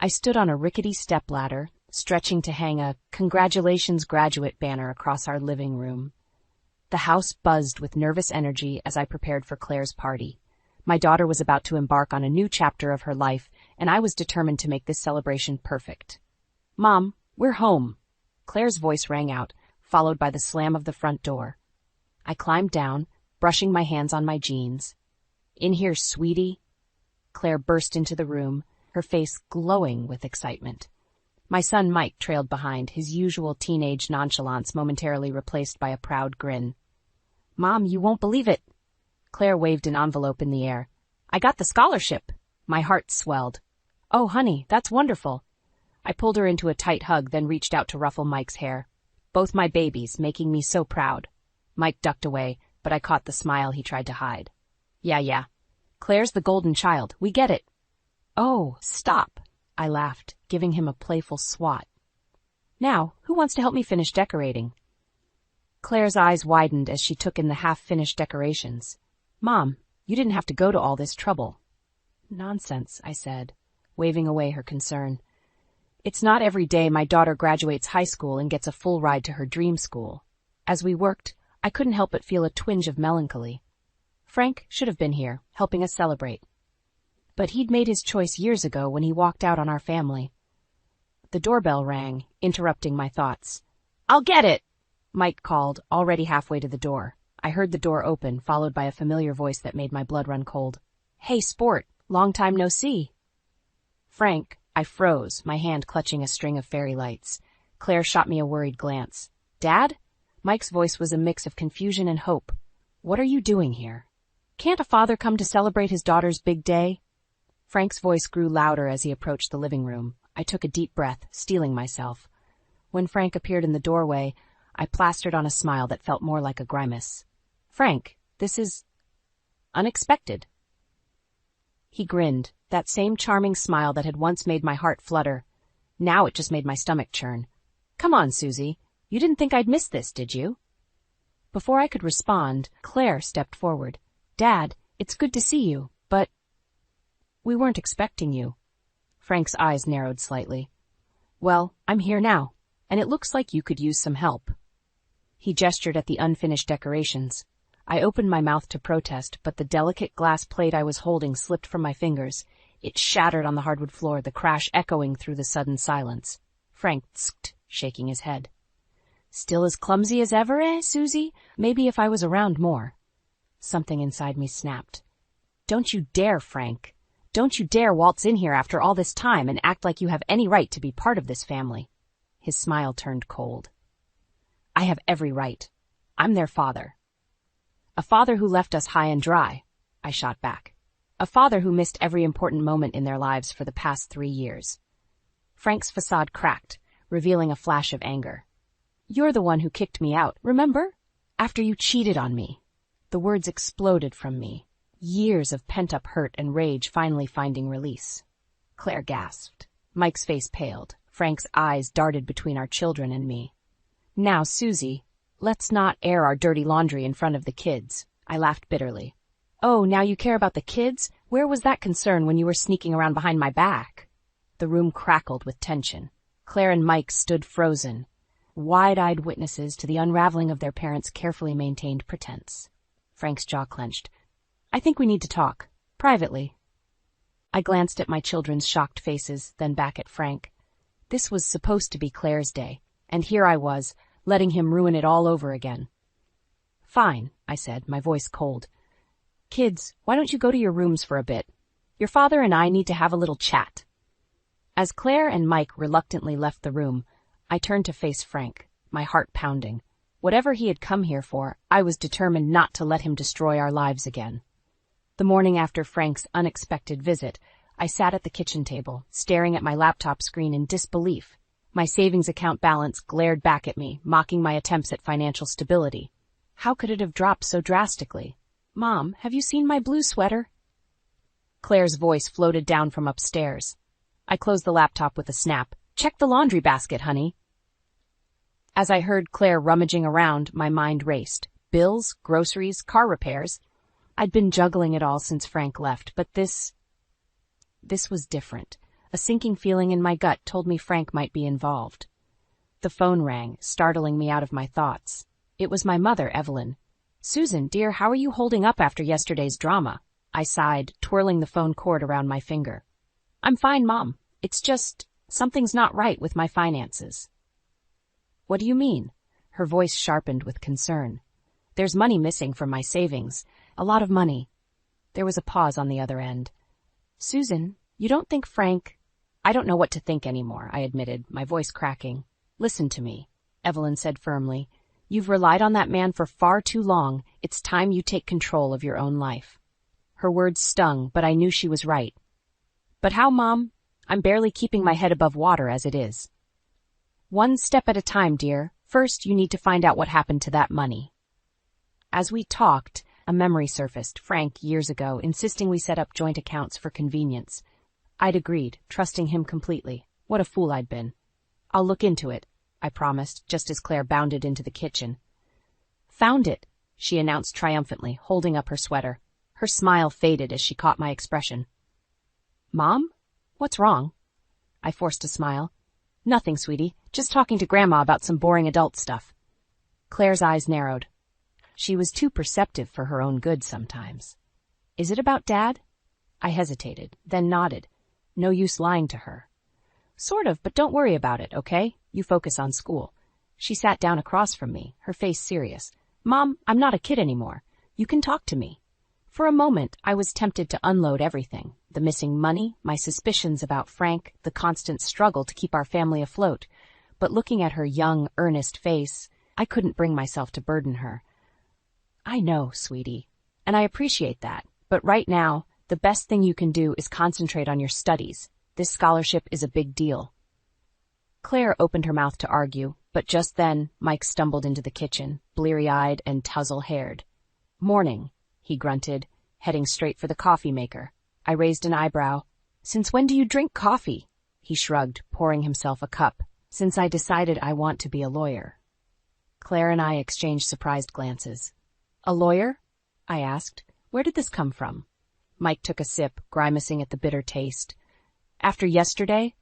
I stood on a rickety stepladder, stretching to hang a "Congratulations Graduate" banner across our living room. The house buzzed with nervous energy as I prepared for Claire's party. My daughter was about to embark on a new chapter of her life, and I was determined to make this celebration perfect. "Mom, we're home." Claire's voice rang out, followed by the slam of the front door. I climbed down, brushing my hands on my jeans. "In here, sweetie." Claire burst into the room, her face glowing with excitement. My son Mike trailed behind, his usual teenage nonchalance momentarily replaced by a proud grin. "Mom, you won't believe it." Claire waved an envelope in the air. "I got the scholarship." My heart swelled. "Oh, honey, that's wonderful." I pulled her into a tight hug, then reached out to ruffle Mike's hair. Both my babies, making me so proud. Mike ducked away, but I caught the smile he tried to hide. Yeah. Claire's the golden child. We get it." "Oh, stop," I laughed, giving him a playful swat. "Now, who wants to help me finish decorating?" Claire's eyes widened as she took in the half-finished decorations. "Mom, you didn't have to go to all this trouble." "Nonsense," I said, waving away her concern. "It's not every day my daughter graduates high school and gets a full ride to her dream school." As we worked, I couldn't help but feel a twinge of melancholy. Frank should have been here, helping us celebrate. But he'd made his choice years ago when he walked out on our family. The doorbell rang, interrupting my thoughts. "I'll get it," Mike called, already halfway to the door. I heard the door open, followed by a familiar voice that made my blood run cold. "Hey, sport, long time no see." "Frank," I froze, my hand clutching a string of fairy lights. Claire shot me a worried glance. "Dad?" Mike's voice was a mix of confusion and hope. "What are you doing here? Can't a father come to celebrate his daughter's big day?" Frank's voice grew louder as he approached the living room. I took a deep breath, steeling myself. When Frank appeared in the doorway, I plastered on a smile that felt more like a grimace. "Frank, this is unexpected." He grinned, that same charming smile that had once made my heart flutter. Now it just made my stomach churn. "Come on, Susie. You didn't think I'd miss this, did you?" Before I could respond, Claire stepped forward. "Dad, it's good to see you, but we weren't expecting you." Frank's eyes narrowed slightly. "Well, I'm here now, and it looks like you could use some help." He gestured at the unfinished decorations. I opened my mouth to protest, but the delicate glass plate I was holding slipped from my fingers. It shattered on the hardwood floor, the crash echoing through the sudden silence. Frank tsked, shaking his head. "Still as clumsy as ever, Susie? Maybe if I was around more." Something inside me snapped. "Don't you dare, Frank. Don't you dare waltz in here after all this time and act like you have any right to be part of this family." His smile turned cold. "I have every right. I'm their father." "A father who left us high and dry," I shot back. "A father who missed every important moment in their lives for the past 3 years." Frank's facade cracked, revealing a flash of anger. "You're the one who kicked me out, remember? After you cheated on me." The words exploded from me, years of pent-up hurt and rage finally finding release. Claire gasped. Mike's face paled. Frank's eyes darted between our children and me. "Now, Susie, let's not air our dirty laundry in front of the kids." I laughed bitterly. "Oh, now you care about the kids? Where was that concern when you were sneaking around behind my back?" The room crackled with tension. Claire and Mike stood frozen, wide-eyed witnesses to the unraveling of their parents' carefully maintained pretense. Frank's jaw clenched. "I think we need to talk. Privately." I glanced at my children's shocked faces, then back at Frank. This was supposed to be Claire's day, and here I was, letting him ruin it all over again. "Fine," I said, my voice cold. "Kids, why don't you go to your rooms for a bit? Your father and I need to have a little chat." As Claire and Mike reluctantly left the room, I turned to face Frank, my heart pounding. Whatever he had come here for, I was determined not to let him destroy our lives again. The morning after Frank's unexpected visit, I sat at the kitchen table, staring at my laptop screen in disbelief. My savings account balance glared back at me, mocking my attempts at financial stability. How could it have dropped so drastically? "Mom, have you seen my blue sweater?" Claire's voice floated down from upstairs. I closed the laptop with a snap. "Check the laundry basket, honey." As I heard Claire rummaging around, my mind raced. Bills, groceries, car repairs. I'd been juggling it all since Frank left, but this was different. A sinking feeling in my gut told me Frank might be involved. The phone rang, startling me out of my thoughts. It was my mother, Evelyn. "Susan, dear, how are you holding up after yesterday's drama?" I sighed, twirling the phone cord around my finger. "I'm fine, Mom. It's just, something's not right with my finances." "What do you mean?" Her voice sharpened with concern. "There's money missing from my savings. A lot of money." There was a pause on the other end. "Susan, you don't think Frank—" "I don't know what to think anymore," I admitted, my voice cracking. "Listen to me," Evelyn said firmly. "You've relied on that man for far too long. It's time you take control of your own life." Her words stung, but I knew she was right. "But how, Mom? I'm barely keeping my head above water as it is." "One step at a time, dear. First, you need to find out what happened to that money." As we talked, a memory surfaced, Frank, years ago, insisting we set up joint accounts for convenience. I'd agreed, trusting him completely. What a fool I'd been. "I'll look into it," I promised, just as Claire bounded into the kitchen. "Found it," she announced triumphantly, holding up her sweater. Her smile faded as she caught my expression. "Mom? What's wrong?" I forced a smile. "Nothing, sweetie. Just talking to Grandma about some boring adult stuff." Claire's eyes narrowed. She was too perceptive for her own good sometimes. "Is it about Dad?" I hesitated, then nodded. No use lying to her. "Sort of, but don't worry about it, okay? You focus on school." She sat down across from me, her face serious. "Mom, I'm not a kid anymore. You can talk to me." For a moment, I was tempted to unload everything. The missing money, my suspicions about Frank, the constant struggle to keep our family afloat. But looking at her young, earnest face, I couldn't bring myself to burden her. "I know, sweetie, and I appreciate that. But right now, the best thing you can do is concentrate on your studies. This scholarship is a big deal." Claire opened her mouth to argue, but just then, Mike stumbled into the kitchen, bleary-eyed and tousle-haired. "Morning," he grunted, heading straight for the coffee maker. I raised an eyebrow. "Since when do you drink coffee?" He shrugged, pouring himself a cup. "Since I decided I want to be a lawyer." Claire and I exchanged surprised glances. "A lawyer?" I asked. "Where did this come from?" Mike took a sip, grimacing at the bitter taste. "After yesterday?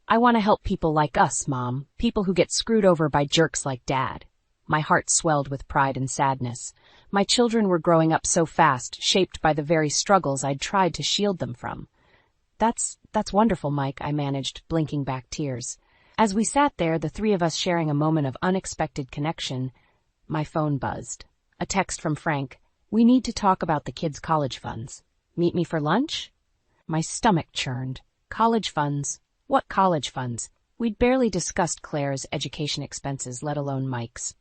I want to help people like us, Mom, people who get screwed over by jerks like Dad." My heart swelled with pride and sadness. My children were growing up so fast, shaped by the very struggles I'd tried to shield them from. That's wonderful, Mike," I managed, blinking back tears. As we sat there, the three of us sharing a moment of unexpected connection, my phone buzzed. A text from Frank. "We need to talk about the kids' college funds. Meet me for lunch?" My stomach churned. College funds? What college funds? We'd barely discussed Claire's education expenses, let alone Mike's.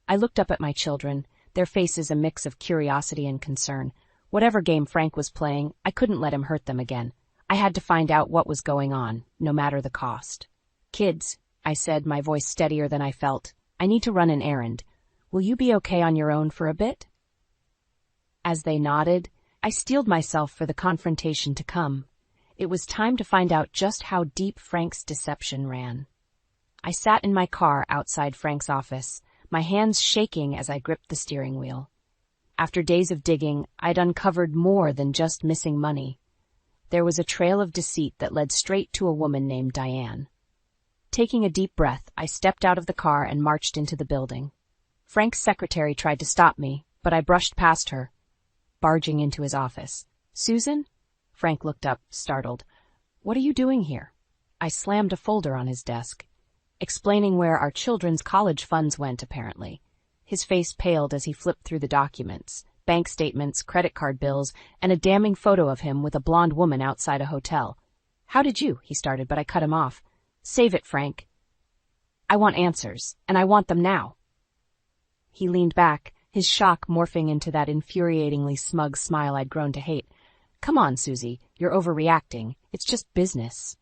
I looked up at my children, their faces a mix of curiosity and concern. Whatever game Frank was playing, I couldn't let him hurt them again. I had to find out what was going on, no matter the cost. "Kids," I said, my voice steadier than I felt, "I need to run an errand. Will you be okay on your own for a bit?" As they nodded, I steeled myself for the confrontation to come. It was time to find out just how deep Frank's deception ran. I sat in my car outside Frank's office, my hands shaking as I gripped the steering wheel. After days of digging, I'd uncovered more than just missing money. There was a trail of deceit that led straight to a woman named Diane. Taking a deep breath, I stepped out of the car and marched into the building. Frank's secretary tried to stop me, but I brushed past her, barging into his office. "Susan?" Frank looked up, startled. "What are you doing here?" I slammed a folder on his desk. Explaining where our children's college funds went, apparently. His face paled as he flipped through the documents, bank statements, credit card bills, and a damning photo of him with a blonde woman outside a hotel. "How did you?" he started, but I cut him off. "Save it, Frank. I want answers, and I want them now." He leaned back, his shock morphing into that infuriatingly smug smile I'd grown to hate. "Come on, Susie, you're overreacting. It's just business."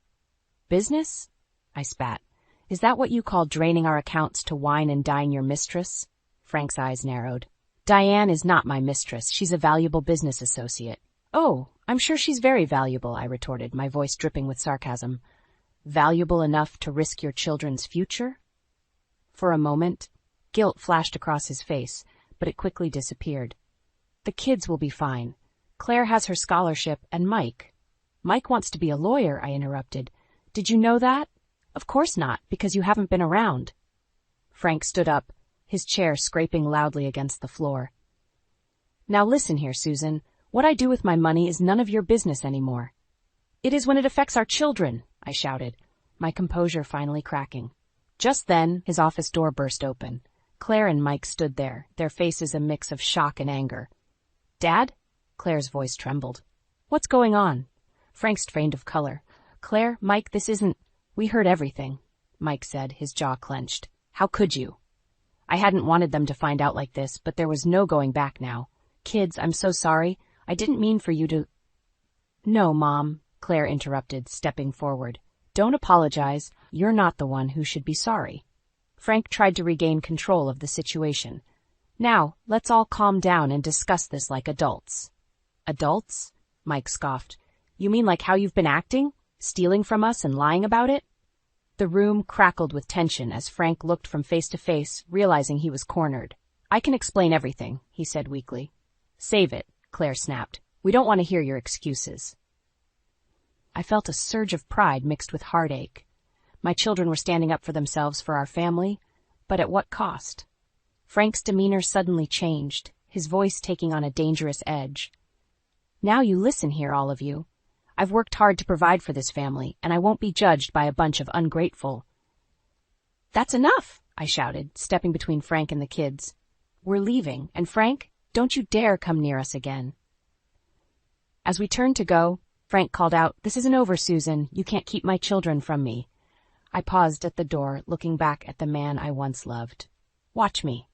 "Business?" I spat. "Is that what you call draining our accounts to wine and dine your mistress?" Frank's eyes narrowed. "Diane is not my mistress. She's a valuable business associate." "Oh, I'm sure she's very valuable," I retorted, my voice dripping with sarcasm. "Valuable enough to risk your children's future?" For a moment, guilt flashed across his face, but it quickly disappeared. "The kids will be fine. Claire has her scholarship, and Mike." "Mike wants to be a lawyer," I interrupted. Did you know that? Of course not, because you haven't been around. Frank stood up, his chair scraping loudly against the floor. Now listen here, Susan. What I do with my money is none of your business anymore. It is when it affects our children, I shouted, my composure finally cracking. Just then, his office door burst open. Claire and Mike stood there, their faces a mix of shock and anger. Dad? Claire's voice trembled. What's going on? Frank strained of color. Claire, Mike, this isn't... We heard everything, Mike said, his jaw clenched. How could you? I hadn't wanted them to find out like this, but there was no going back now. Kids, I'm so sorry. I didn't mean for you to... No, Mom, Claire interrupted, stepping forward. Don't apologize. You're not the one who should be sorry. Frank tried to regain control of the situation. Now, let's all calm down and discuss this like adults. Adults? Mike scoffed. You mean like how you've been acting? Stealing from us and lying about it? The room crackled with tension as Frank looked from face to face, realizing he was cornered. I can explain everything, he said weakly. Save it, Claire snapped. We don't want to hear your excuses. I felt a surge of pride mixed with heartache. My children were standing up for themselves, for our family, but at what cost? Frank's demeanor suddenly changed, his voice taking on a dangerous edge. Now you listen here, all of you. I've worked hard to provide for this family, and I won't be judged by a bunch of ungrateful. That's enough, I shouted, stepping between Frank and the kids. We're leaving, and Frank, don't you dare come near us again. As we turned to go, Frank called out, This isn't over, Susan. You can't keep my children from me. I paused at the door, looking back at the man I once loved. Watch me.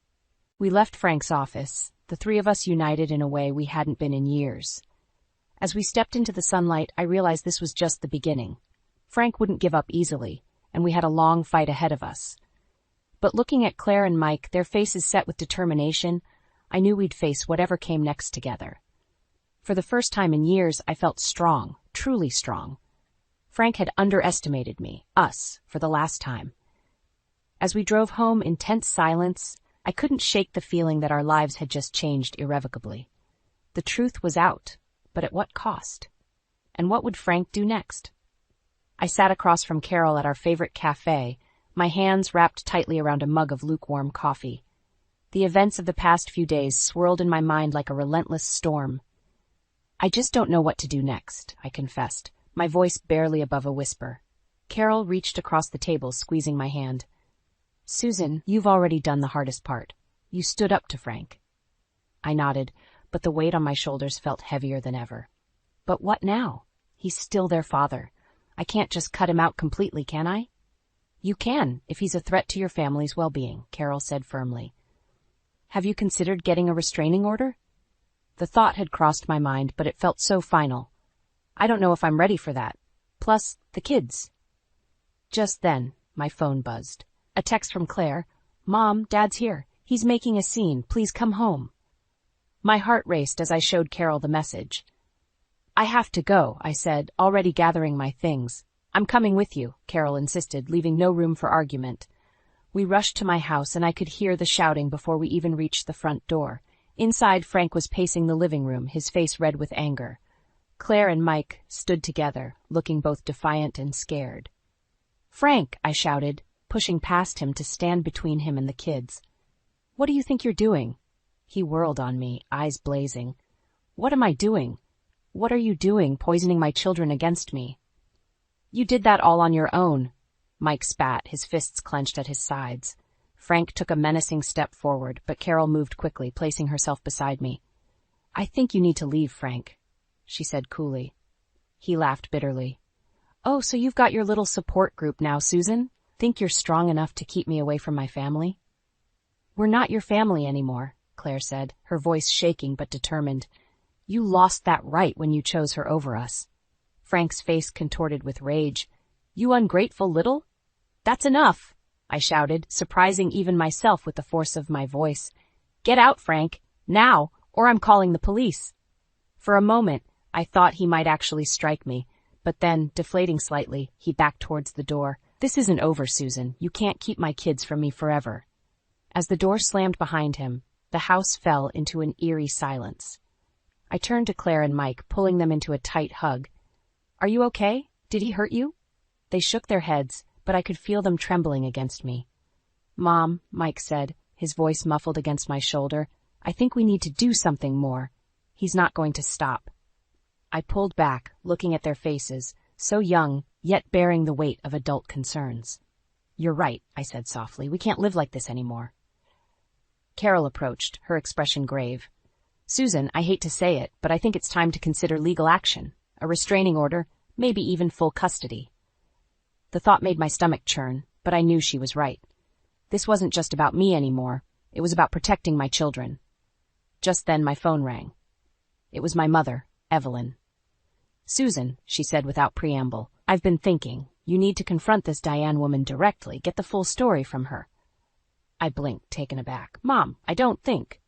We left Frank's office, the three of us united in a way we hadn't been in years. As we stepped into the sunlight, I realized this was just the beginning. Frank wouldn't give up easily, and we had a long fight ahead of us. But looking at Claire and Mike, their faces set with determination, I knew we'd face whatever came next together. For the first time in years, I felt strong, truly strong. Frank had underestimated me, us, for the last time. As we drove home in tense silence, I couldn't shake the feeling that our lives had just changed irrevocably. The truth was out, but at what cost? And what would Frank do next? I sat across from Carol at our favorite cafe, my hands wrapped tightly around a mug of lukewarm coffee. The events of the past few days swirled in my mind like a relentless storm. I just don't know what to do next, I confessed, my voice barely above a whisper. Carol reached across the table, squeezing my hand. Susan, you've already done the hardest part. You stood up to Frank. I nodded, but the weight on my shoulders felt heavier than ever. But what now? He's still their father. I can't just cut him out completely, can I? You can, if he's a threat to your family's well-being, Carol said firmly. Have you considered getting a restraining order? The thought had crossed my mind, but it felt so final. I don't know if I'm ready for that. Plus, the kids. Just then, my phone buzzed. A text from Claire. Mom, Dad's here. He's making a scene. Please come home. My heart raced as I showed Carol the message. I have to go, I said, already gathering my things. I'm coming with you, Carol insisted, leaving no room for argument. We rushed to my house, and I could hear the shouting before we even reached the front door. Inside, Frank was pacing the living room, his face red with anger. Claire and Mike stood together, looking both defiant and scared. Frank, I shouted, pushing past him to stand between him and the kids. What do you think you're doing? He whirled on me, eyes blazing. What am I doing? What are you doing, poisoning my children against me? You did that all on your own. Mike spat, his fists clenched at his sides. Frank took a menacing step forward, but Carol moved quickly, placing herself beside me. I think you need to leave, Frank, she said coolly. He laughed bitterly. Oh, so you've got your little support group now, Susan? Think you're strong enough to keep me away from my family? We're not your family anymore, Claire said, her voice shaking but determined. You lost that right when you chose her over us. Frank's face contorted with rage. You ungrateful little? That's enough, I shouted, surprising even myself with the force of my voice. Get out, Frank, now, or I'm calling the police. For a moment, I thought he might actually strike me, but then, deflating slightly, he backed towards the door. This isn't over, Susan. You can't keep my kids from me forever. As the door slammed behind him, the house fell into an eerie silence. I turned to Claire and Mike, pulling them into a tight hug. Are you okay? Did he hurt you? They shook their heads, but I could feel them trembling against me. "Mom," Mike said, his voice muffled against my shoulder, "I think we need to do something more. He's not going to stop." I pulled back, looking at their faces, so young, yet bearing the weight of adult concerns. "You're right," I said softly. "We can't live like this anymore." Carol approached, her expression grave. "Susan, I hate to say it, but I think it's time to consider legal action. A restraining order, maybe even full custody." The thought made my stomach churn, but I knew she was right. This wasn't just about me anymore. It was about protecting my children. Just then my phone rang. It was my mother, Evelyn. "Susan," she said without preamble, "I've been thinking. You need to confront this Diane woman directly, get the full story from her." I blinked, taken aback. "Mom, I don't think."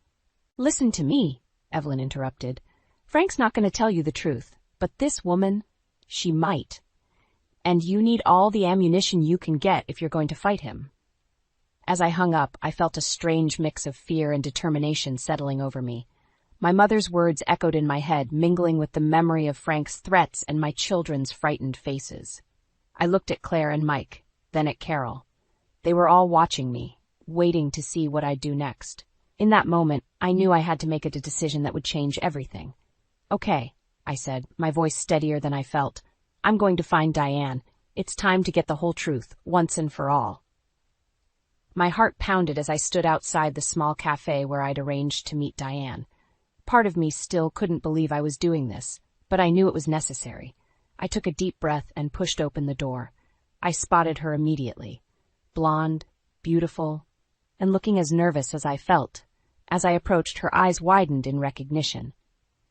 "Listen to me," Evelyn interrupted. "Frank's not going to tell you the truth, but this woman, she might. And you need all the ammunition you can get if you're going to fight him." As I hung up, I felt a strange mix of fear and determination settling over me. My mother's words echoed in my head, mingling with the memory of Frank's threats and my children's frightened faces. I looked at Claire and Mike, then at Carol. They were all watching me, waiting to see what I'd do next. In that moment, I knew I had to make a decision that would change everything. "Okay," I said, my voice steadier than I felt. "I'm going to find Diane. It's time to get the whole truth, once and for all." My heart pounded as I stood outside the small cafe where I'd arranged to meet Diane. Part of me still couldn't believe I was doing this, but I knew it was necessary. I took a deep breath and pushed open the door. I spotted her immediately. Blonde, beautiful, and looking as nervous as I felt. As I approached, her eyes widened in recognition.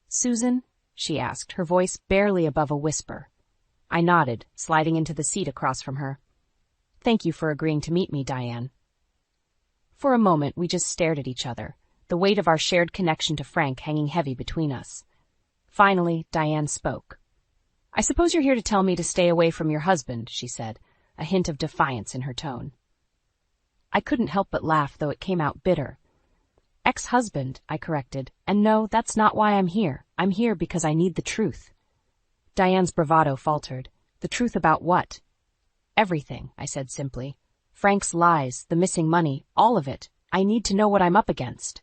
"Susan?" she asked, her voice barely above a whisper. I nodded, sliding into the seat across from her. "Thank you for agreeing to meet me, Diane." For a moment, we just stared at each other, the weight of our shared connection to Frank hanging heavy between us. Finally, Diane spoke. "I suppose you're here to tell me to stay away from your husband," she said, a hint of defiance in her tone. I couldn't help but laugh, though it came out bitter. "Ex-husband," I corrected, "and no, that's not why I'm here. I'm here because I need the truth." Diane's bravado faltered. "The truth about what?" "Everything," I said simply. "Frank's lies, the missing money, all of it. I need to know what I'm up against."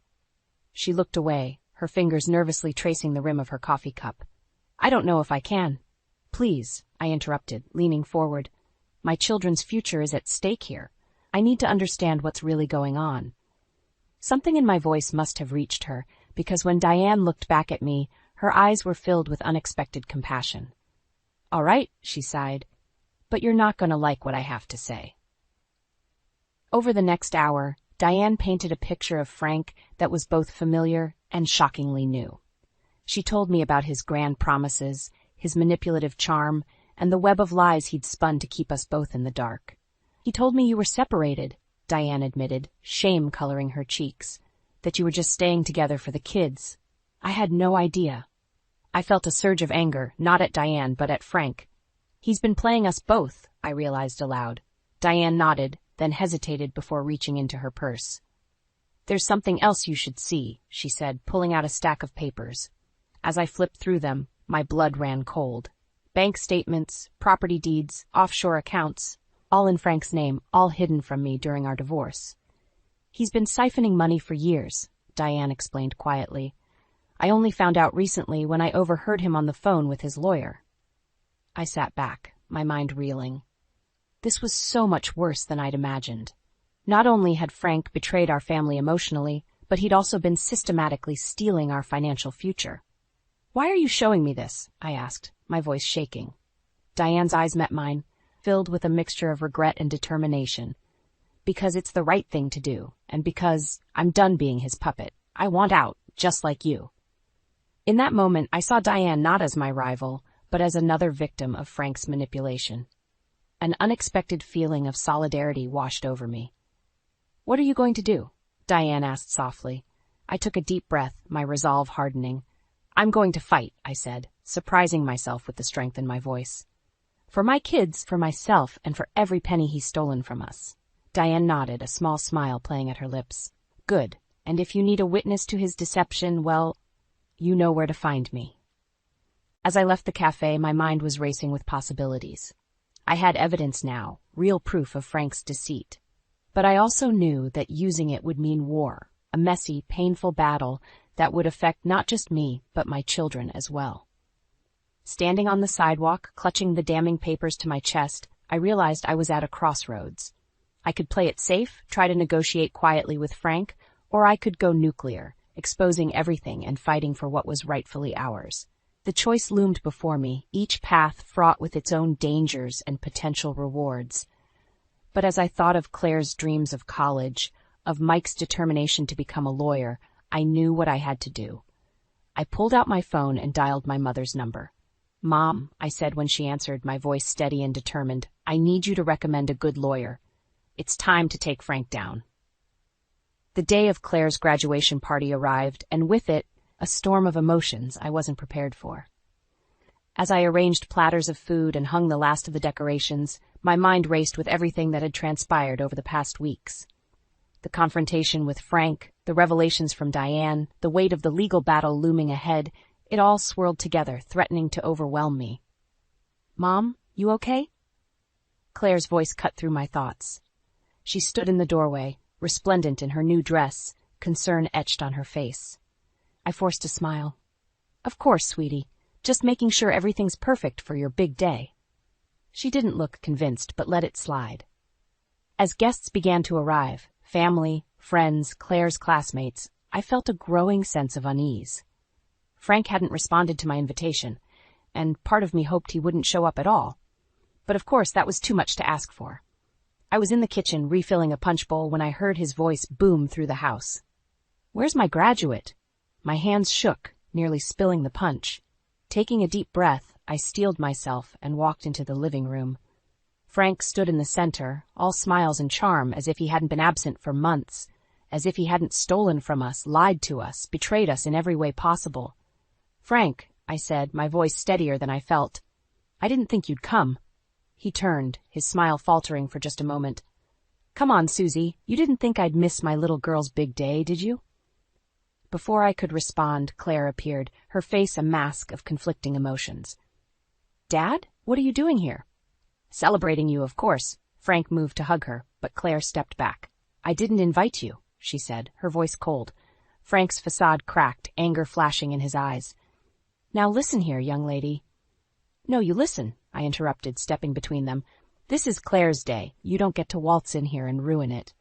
She looked away, her fingers nervously tracing the rim of her coffee cup. "I don't know if I can." "Please," I interrupted, leaning forward. "My children's future is at stake here. I need to understand what's really going on." Something in my voice must have reached her, because when Diane looked back at me, her eyes were filled with unexpected compassion. "All right," she sighed, "but you're not going to like what I have to say." Over the next hour, Diane painted a picture of Frank that was both familiar and shockingly new. She told me about his grand promises, his manipulative charm, and the web of lies he'd spun to keep us both in the dark. "He told me you were separated," Diane admitted, shame coloring her cheeks, "that you were just staying together for the kids. I had no idea." I felt a surge of anger, not at Diane, but at Frank. "He's been playing us both," I realized aloud. Diane nodded, then hesitated before reaching into her purse. "There's something else you should see," she said, pulling out a stack of papers. As I flipped through them, my blood ran cold. Bank statements, property deeds, offshore accounts, all in Frank's name, all hidden from me during our divorce. "He's been siphoning money for years," Diane explained quietly. "I only found out recently when I overheard him on the phone with his lawyer." I sat back, my mind reeling. This was so much worse than I'd imagined. Not only had Frank betrayed our family emotionally, but he'd also been systematically stealing our financial future. "Why are you showing me this?" I asked, my voice shaking. Diane's eyes met mine, filled with a mixture of regret and determination. "Because it's the right thing to do, and because I'm done being his puppet. I want out, just like you." In that moment, I saw Diane not as my rival, but as another victim of Frank's manipulation. An unexpected feeling of solidarity washed over me. "What are you going to do?" Diane asked softly. I took a deep breath, my resolve hardening. "I'm going to fight," I said, surprising myself with the strength in my voice. "For my kids, for myself, and for every penny he's stolen from us." Diane nodded, a small smile playing at her lips. "Good. And if you need a witness to his deception, well, you know where to find me." As I left the cafe, my mind was racing with possibilities. I had evidence now, real proof of Frank's deceit. But I also knew that using it would mean war, a messy, painful battle that would affect not just me, but my children as well. Standing on the sidewalk, clutching the damning papers to my chest, I realized I was at a crossroads. I could play it safe, try to negotiate quietly with Frank, or I could go nuclear, exposing everything and fighting for what was rightfully ours. The choice loomed before me, each path fraught with its own dangers and potential rewards. But as I thought of Claire's dreams of college, of Mike's determination to become a lawyer, I knew what I had to do. I pulled out my phone and dialed my mother's number. "Mom," I said when she answered, my voice steady and determined, "I need you to recommend a good lawyer. It's time to take Frank down." The day of Claire's graduation party arrived, and with it, a storm of emotions I wasn't prepared for. As I arranged platters of food and hung the last of the decorations, my mind raced with everything that had transpired over the past weeks. The confrontation with Frank, the revelations from Diane, the weight of the legal battle looming ahead, it all swirled together, threatening to overwhelm me. "Mom, you okay?" Claire's voice cut through my thoughts. She stood in the doorway, resplendent in her new dress, concern etched on her face. I forced a smile. "Of course, sweetie. Just making sure everything's perfect for your big day." She didn't look convinced, but let it slide. As guests began to arrive, family, friends, Claire's classmates, I felt a growing sense of unease. Frank hadn't responded to my invitation, and part of me hoped he wouldn't show up at all. But of course that was too much to ask for. I was in the kitchen refilling a punch bowl when I heard his voice boom through the house. "Where's my graduate?" My hands shook, nearly spilling the punch. Taking a deep breath, I steeled myself and walked into the living room. Frank stood in the center, all smiles and charm, as if he hadn't been absent for months, as if he hadn't stolen from us, lied to us, betrayed us in every way possible. "Frank," I said, my voice steadier than I felt, "I didn't think you'd come." He turned, his smile faltering for just a moment. "Come on, Susie, you didn't think I'd miss my little girl's big day, did you?" Before I could respond, Claire appeared, her face a mask of conflicting emotions. "Dad, what are you doing here?" "Celebrating you, of course." Frank moved to hug her, but Claire stepped back. "I didn't invite you," she said, her voice cold. Frank's facade cracked, anger flashing in his eyes. "Now listen here, young lady." "No, you listen," I interrupted, stepping between them. "This is Claire's day. You don't get to waltz in here and ruin it."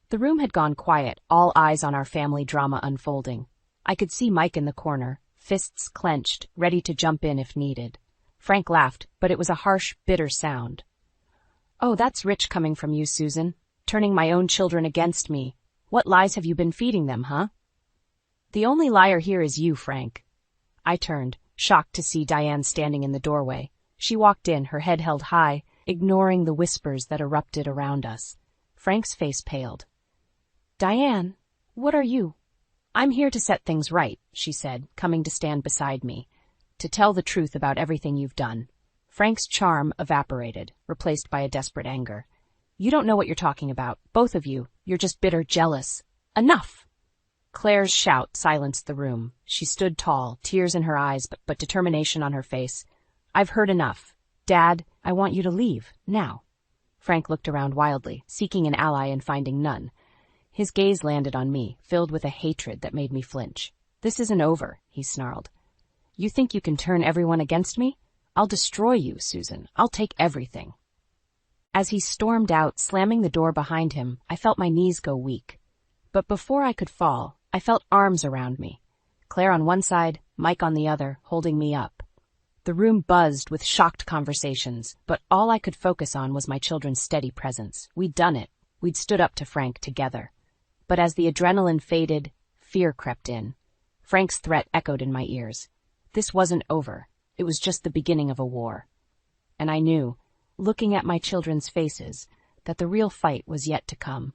The room had gone quiet, all eyes on our family drama unfolding. I could see Mike in the corner, fists clenched, ready to jump in if needed. Frank laughed, but it was a harsh, bitter sound. "Oh, that's rich coming from you, Susan. Turning my own children against me. What lies have you been feeding them, huh?" "The only liar here is you, Frank." I turned, shocked to see Diane standing in the doorway. She walked in, her head held high, ignoring the whispers that erupted around us. Frank's face paled. "Diane, what are you?" "I'm here to set things right," she said, coming to stand beside me. "To tell the truth about everything you've done." Frank's charm evaporated, replaced by a desperate anger. "You don't know what you're talking about, both of you. You're just bitter, jealous. Enough!" Claire's shout silenced the room. She stood tall, tears in her eyes, but determination on her face. "I've heard enough. Dad, I want you to leave, now." Frank looked around wildly, seeking an ally and finding none. His gaze landed on me, filled with a hatred that made me flinch. "This isn't over," he snarled. "You think you can turn everyone against me? I'll destroy you, Susan. I'll take everything." As he stormed out, slamming the door behind him, I felt my knees go weak. But before I could fall, I felt arms around me. Claire on one side, Mike on the other, holding me up. The room buzzed with shocked conversations, but all I could focus on was my children's steady presence. We'd done it. We'd stood up to Frank together. But as the adrenaline faded, fear crept in. Frank's threat echoed in my ears. This wasn't over. It was just the beginning of a war. And I knew, looking at my children's faces, that the real fight was yet to come.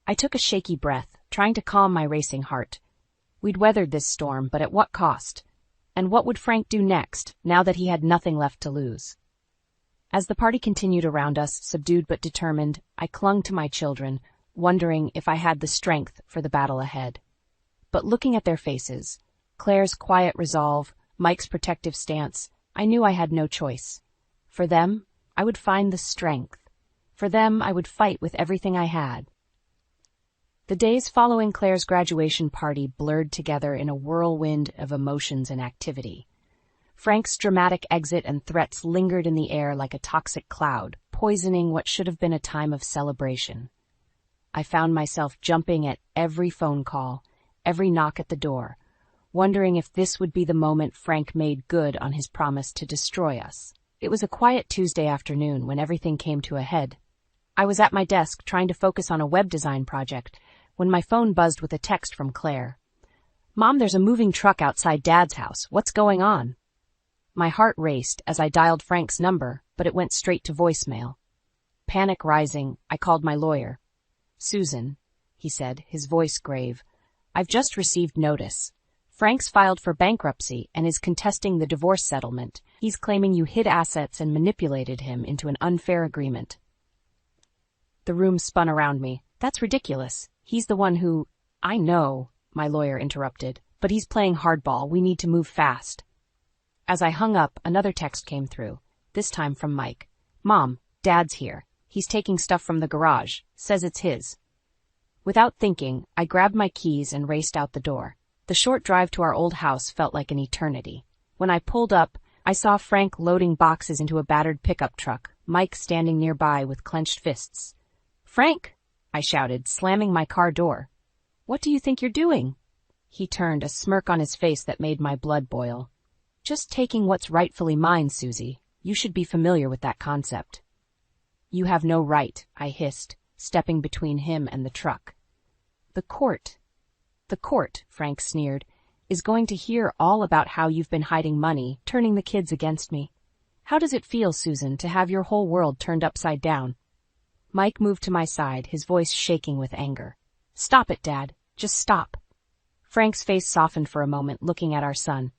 I took a shaky breath, trying to calm my racing heart. We'd weathered this storm, but at what cost? And what would Frank do next, now that he had nothing left to lose? As the party continued around us, subdued but determined, I clung to my children, wondering if I had the strength for the battle ahead. But looking at their faces, Claire's quiet resolve, Mike's protective stance, I knew I had no choice. For them, I would find the strength. For them, I would fight with everything I had. The days following Claire's graduation party blurred together in a whirlwind of emotions and activity. Frank's dramatic exit and threats lingered in the air like a toxic cloud, poisoning what should have been a time of celebration. I found myself jumping at every phone call, every knock at the door, wondering if this would be the moment Frank made good on his promise to destroy us. It was a quiet Tuesday afternoon when everything came to a head. I was at my desk trying to focus on a web design project when my phone buzzed with a text from Claire. "Mom, there's a moving truck outside Dad's house. What's going on?" My heart raced as I dialed Frank's number, but it went straight to voicemail. Panic rising, I called my lawyer. "Susan," he said, his voice grave, "I've just received notice. Frank's filed for bankruptcy and is contesting the divorce settlement. He's claiming you hid assets and manipulated him into an unfair agreement." The room spun around me. "That's ridiculous. He's the one who—" "I know," my lawyer interrupted, "but he's playing hardball. We need to move fast." As I hung up, another text came through, this time from Mike. "Mom, Dad's here. He's taking stuff from the garage. Says it's his." Without thinking, I grabbed my keys and raced out the door. The short drive to our old house felt like an eternity. When I pulled up, I saw Frank loading boxes into a battered pickup truck, Mike standing nearby with clenched fists. "Frank!" I shouted, slamming my car door. "What do you think you're doing?" He turned, a smirk on his face that made my blood boil. "Just taking what's rightfully mine, Susie. You should be familiar with that concept." "You have no right," I hissed, stepping between him and the truck. The court," Frank sneered, "is going to hear all about how you've been hiding money, turning the kids against me. How does it feel, Susan, to have your whole world turned upside down?" Mike moved to my side, his voice shaking with anger. "Stop it, Dad. Just stop." Frank's face softened for a moment, looking at our son.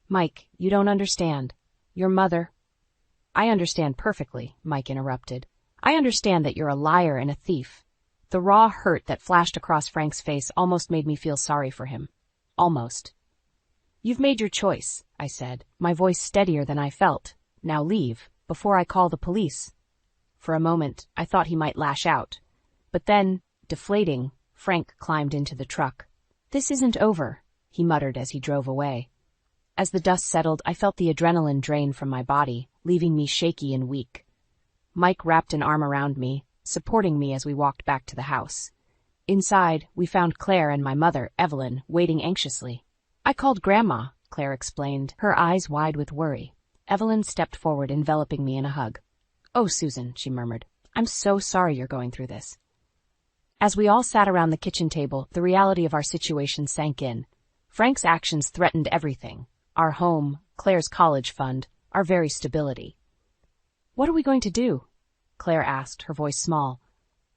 "Mike, you don't understand. Your mother—" "I understand perfectly," Mike interrupted. "I understand that you're a liar and a thief." The raw hurt that flashed across Frank's face almost made me feel sorry for him. Almost. "You've made your choice," I said, my voice steadier than I felt. "Now leave, before I call the police." For a moment, I thought he might lash out. But then, deflating, Frank climbed into the truck. "This isn't over," he muttered as he drove away. As the dust settled, I felt the adrenaline drain from my body, leaving me shaky and weak. Mike wrapped an arm around me, supporting me as we walked back to the house. Inside, we found Claire and my mother, Evelyn, waiting anxiously. "I called Grandma," Claire explained, her eyes wide with worry. Evelyn stepped forward, enveloping me in a hug. "Oh, Susan," she murmured, "I'm so sorry you're going through this." As we all sat around the kitchen table, the reality of our situation sank in. Frank's actions threatened everything. Our home, Claire's college fund, our very stability. "What are we going to do?" Claire asked, her voice small.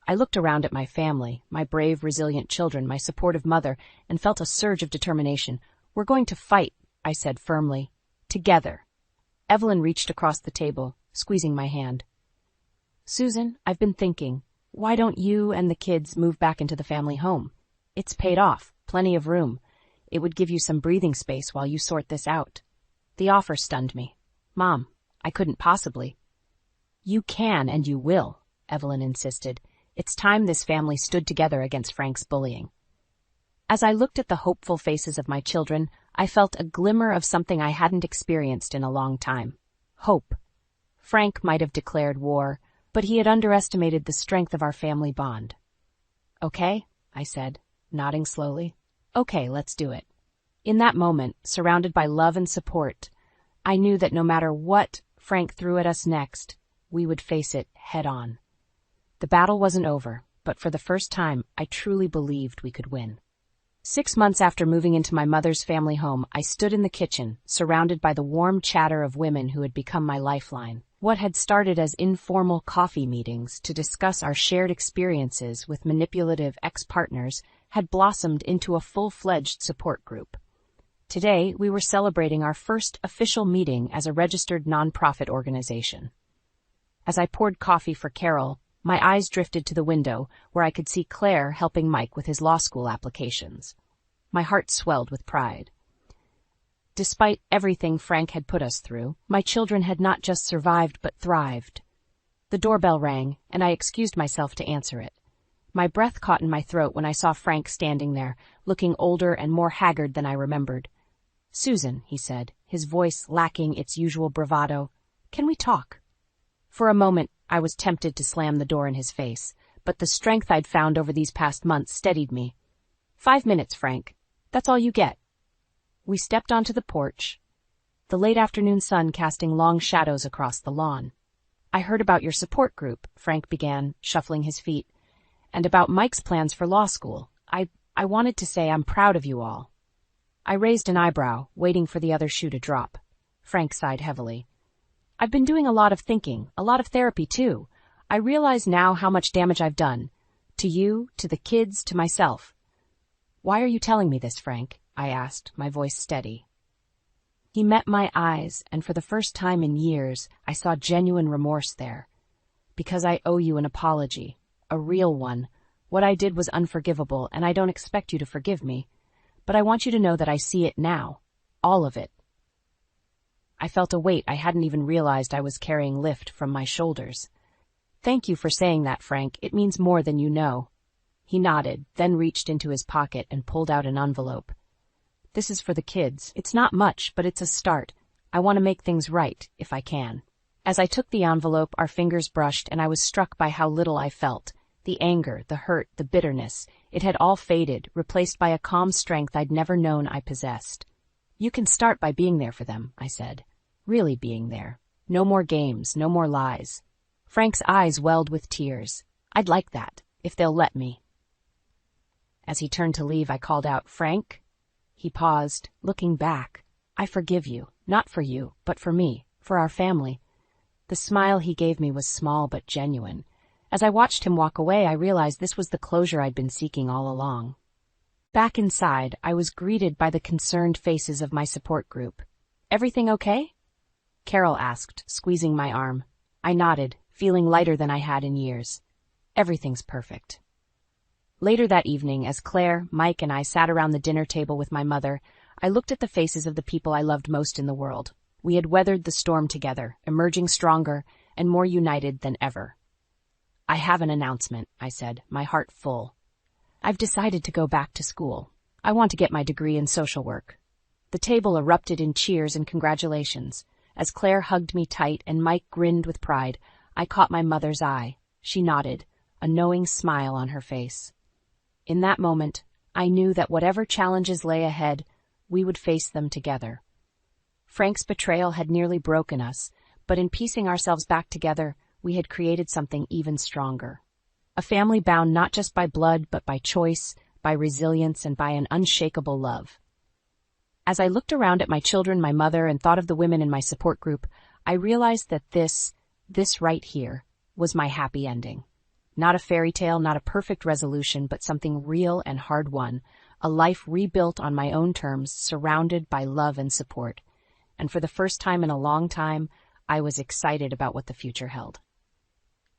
I looked around at my family, my brave, resilient children, my supportive mother, and felt a surge of determination. "We're going to fight," I said firmly. "Together." Evelyn reached across the table, squeezing my hand. "Susan, I've been thinking, why don't you and the kids move back into the family home? It's paid off, plenty of room. It would give you some breathing space while you sort this out." The offer stunned me. "Mom, I couldn't possibly." "You can and you will," Evelyn insisted. "It's time this family stood together against Frank's bullying." As I looked at the hopeful faces of my children, I felt a glimmer of something I hadn't experienced in a long time. Hope. Frank might have declared war, but he had underestimated the strength of our family bond. "Okay," I said, nodding slowly. "Okay, let's do it." In that moment, surrounded by love and support, I knew that no matter what Frank threw at us next, we would face it head on. The battle wasn't over, but for the first time, I truly believed we could win. 6 months after moving into my mother's family home, I stood in the kitchen, surrounded by the warm chatter of women who had become my lifeline. What had started as informal coffee meetings to discuss our shared experiences with manipulative ex-partners had blossomed into a full-fledged support group. Today, we were celebrating our first official meeting as a registered nonprofit organization. As I poured coffee for Carol, my eyes drifted to the window where I could see Claire helping Mike with his law school applications. My heart swelled with pride. Despite everything Frank had put us through, my children had not just survived but thrived. The doorbell rang, and I excused myself to answer it. My breath caught in my throat when I saw Frank standing there, looking older and more haggard than I remembered. "Susan," he said, his voice lacking its usual bravado, "can we talk?" For a moment, I was tempted to slam the door in his face, but the strength I'd found over these past months steadied me. 5 minutes, Frank. That's all you get." We stepped onto the porch, the late afternoon sun casting long shadows across the lawn. "I heard about your support group," Frank began, shuffling his feet, "and about Mike's plans for law school. I wanted to say I'm proud of you all." I raised an eyebrow, waiting for the other shoe to drop. Frank sighed heavily. "I've been doing a lot of thinking, a lot of therapy too. I realize now how much damage I've done. To you, to the kids, to myself." "Why are you telling me this, Frank?" I asked, my voice steady. He met my eyes, and for the first time in years, I saw genuine remorse there. "Because I owe you an apology. A real one. What I did was unforgivable, and I don't expect you to forgive me. But I want you to know that I see it now. All of it." I felt a weight I hadn't even realized I was carrying lift from my shoulders. "Thank you for saying that, Frank. It means more than you know." He nodded, then reached into his pocket and pulled out an envelope. "This is for the kids. It's not much, but it's a start. I want to make things right, if I can." As I took the envelope, our fingers brushed, and I was struck by how little I felt. The anger, the hurt, the bitterness, it had all faded, replaced by a calm strength I'd never known I possessed. "You can start by being there for them," I said. "Really being there. No more games, no more lies." Frank's eyes welled with tears. "I'd like that, if they'll let me." As he turned to leave, I called out, "Frank?" He paused, looking back. "I forgive you, not for you, but for me, for our family." The smile he gave me was small but genuine. As I watched him walk away, I realized this was the closure I'd been seeking all along. Back inside, I was greeted by the concerned faces of my support group. "Everything okay?" Carol asked, squeezing my arm. I nodded, feeling lighter than I had in years. "Everything's perfect." Later that evening, as Claire, Mike, and I sat around the dinner table with my mother, I looked at the faces of the people I loved most in the world. We had weathered the storm together, emerging stronger and more united than ever. "I have an announcement," I said, my heart full. "I've decided to go back to school. I want to get my degree in social work." The table erupted in cheers and congratulations. As Claire hugged me tight and Mike grinned with pride, I caught my mother's eye. She nodded, a knowing smile on her face. In that moment, I knew that whatever challenges lay ahead, we would face them together. Frank's betrayal had nearly broken us, but in piecing ourselves back together, we had created something even stronger. A family bound not just by blood, but by choice, by resilience, and by an unshakable love. As I looked around at my children, my mother, and thought of the women in my support group, I realized that this right here, was my happy ending. Not a fairy tale, not a perfect resolution, but something real and hard-won, a life rebuilt on my own terms, surrounded by love and support. And for the first time in a long time, I was excited about what the future held.